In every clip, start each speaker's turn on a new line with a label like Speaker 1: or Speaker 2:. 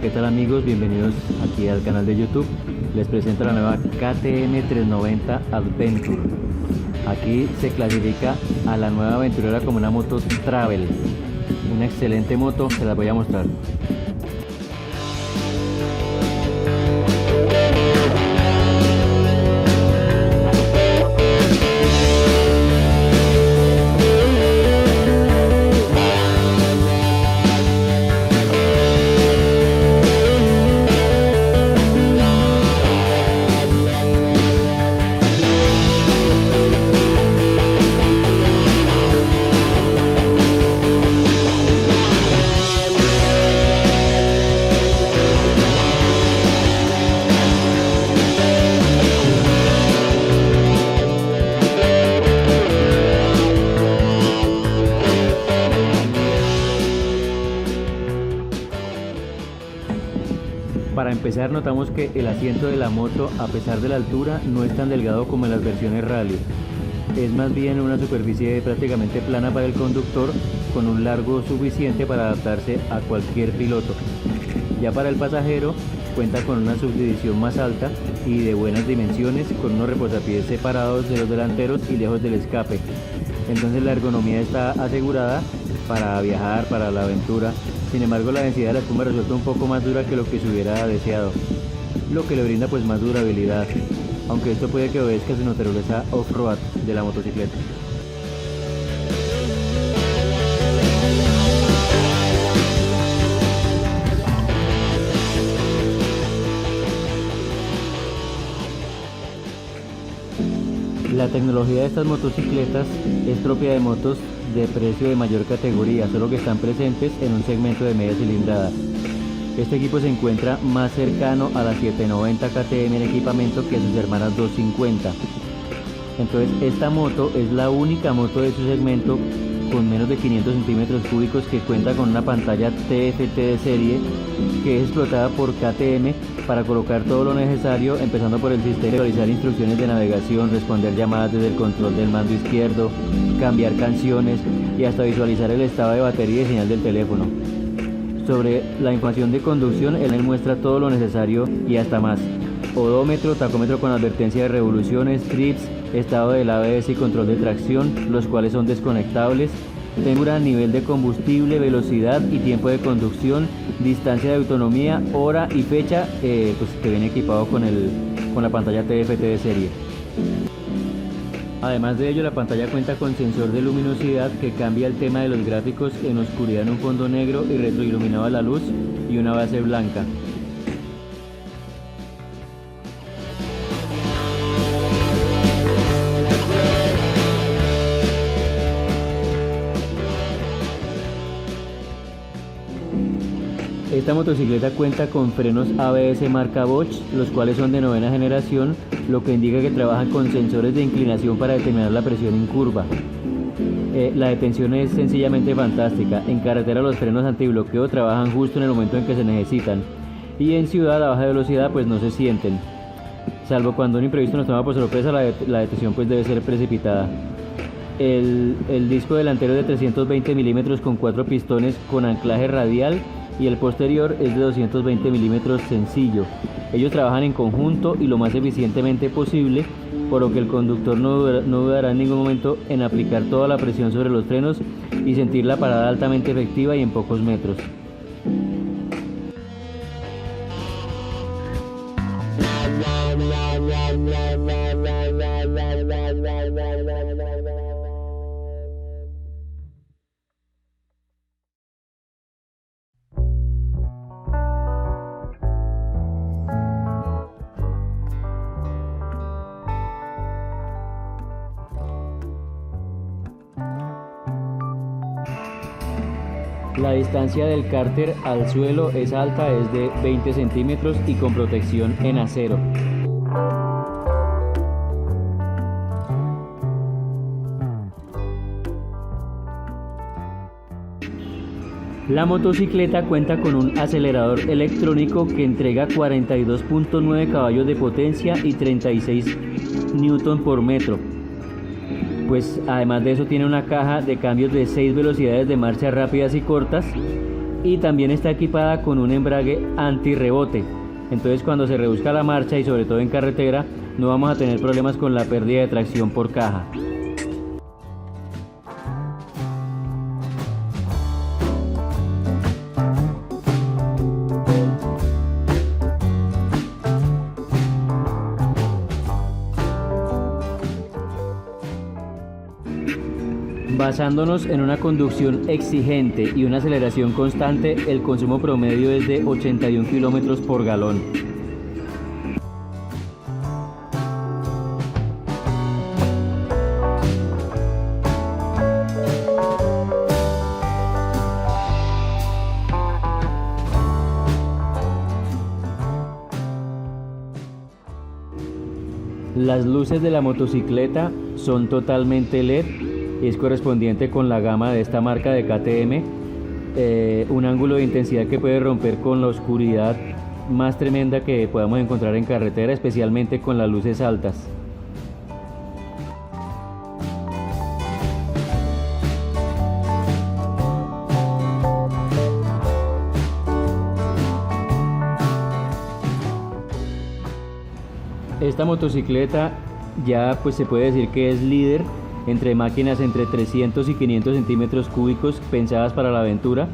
Speaker 1: Hola, ¿qué tal amigos? Bienvenidos aquí al canal de YouTube. Les presento la nueva KTM 390 Adventure. Aquí se clasifica a la nueva aventurera como una moto travel. Una excelente moto, se las voy a mostrar. Para empezar, notamos que el asiento de la moto, a pesar de la altura, no es tan delgado como en las versiones rally. Es más bien una superficie prácticamente plana para el conductor, con un largo suficiente para adaptarse a cualquier piloto. Ya para el pasajero, cuenta con una subdivisión más alta y de buenas dimensiones, con unos reposapiés separados de los delanteros y lejos del escape. Entonces la ergonomía está asegurada para viajar, para la aventura. Sin embargo, la densidad de la espuma resulta un poco más dura que lo que se hubiera deseado, lo que le brinda pues más durabilidad, aunque esto puede que obedezca a su naturaleza off-road de la motocicleta. La tecnología de estas motocicletas es propia de motos de precio de mayor categoría, solo que están presentes en un segmento de media cilindrada. Este equipo se encuentra más cercano a la 790 KTM en equipamiento que a sus hermanas 250. Entonces esta moto es la única moto de su segmento con menos de 500 centímetros cúbicos que cuenta con una pantalla TFT de serie que es explotada por KTM para colocar todo lo necesario, empezando por el sistema de realizar instrucciones de navegación, responder llamadas desde el control del mando izquierdo, cambiar canciones y hasta visualizar el estado de batería y señal del teléfono. Sobre la información de conducción, él muestra todo lo necesario y hasta más: odómetro, tacómetro con advertencia de revoluciones, trips, estado del ABS y control de tracción, los cuales son desconectables, temperatura, nivel de combustible, velocidad y tiempo de conducción, distancia de autonomía, hora y fecha, pues que viene equipado con la pantalla TFT de serie. Además de ello, la pantalla cuenta con sensor de luminosidad que cambia el tema de los gráficos en oscuridad en un fondo negro y retroiluminado a la luz, y una base blanca. Esta motocicleta cuenta con frenos ABS marca Bosch, los cuales son de 9ª generación, lo que indica que trabajan con sensores de inclinación para determinar la presión en curva. La detención es sencillamente fantástica. En carretera los frenos antibloqueo trabajan justo en el momento en que se necesitan, y en ciudad a baja velocidad pues no se sienten, salvo cuando un imprevisto nos toma por sorpresa. La detención pues debe ser precipitada. El disco delantero es de 320 milímetros con 4 pistones con anclaje radial, y el posterior es de 220 milímetros sencillo. Ellos trabajan en conjunto y lo más eficientemente posible, por lo que el conductor no dudará en ningún momento en aplicar toda la presión sobre los frenos y sentir la parada altamente efectiva y en pocos metros. La distancia del cárter al suelo es alta, es de 20 centímetros y con protección en acero. La motocicleta cuenta con un acelerador electrónico que entrega 42.9 caballos de potencia y 36 Newton por metro. Pues además de eso tiene una caja de cambios de 6 velocidades de marcha rápidas y cortas, y también está equipada con un embrague antirrebote. Entonces cuando se reduzca la marcha y sobre todo en carretera no vamos a tener problemas con la pérdida de tracción por caja. Basándonos en una conducción exigente y una aceleración constante, el consumo promedio es de 81 kilómetros por galón. Las luces de la motocicleta son totalmente LED. Es correspondiente con la gama de esta marca de KTM, un ángulo de intensidad que puede romper con la oscuridad más tremenda que podamos encontrar en carretera, especialmente con las luces altas. Esta motocicleta ya pues se puede decir que es líder entre máquinas entre 300 y 500 centímetros cúbicos pensadas para la aventura,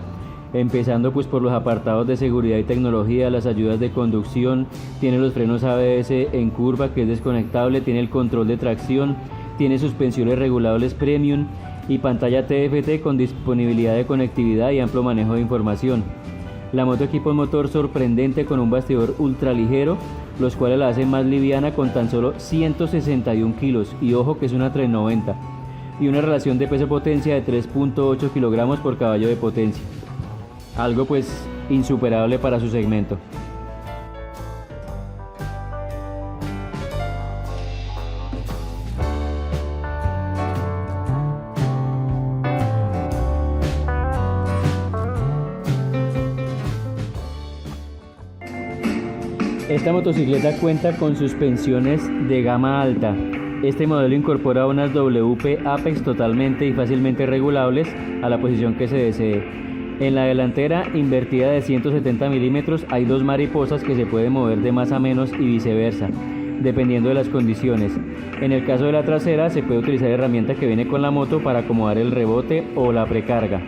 Speaker 1: empezando pues por los apartados de seguridad y tecnología, las ayudas de conducción, tiene los frenos ABS en curva que es desconectable, tiene el control de tracción, tiene suspensiones regulables premium y pantalla TFT con disponibilidad de conectividad y amplio manejo de información. La moto equipa un motor sorprendente con un bastidor ultraligero, los cuales la hacen más liviana con tan solo 161 kilos, y ojo que es una 390, y una relación de peso-potencia de 3.8 kilogramos por caballo de potencia. Algo pues insuperable para su segmento. Esta motocicleta cuenta con suspensiones de gama alta. Este modelo incorpora unas WP Apex totalmente y fácilmente regulables a la posición que se desee. En la delantera, invertida de 170 milímetros, hay dos mariposas que se pueden mover de más a menos y viceversa, dependiendo de las condiciones. En el caso de la trasera, se puede utilizar herramienta que viene con la moto para acomodar el rebote o la precarga.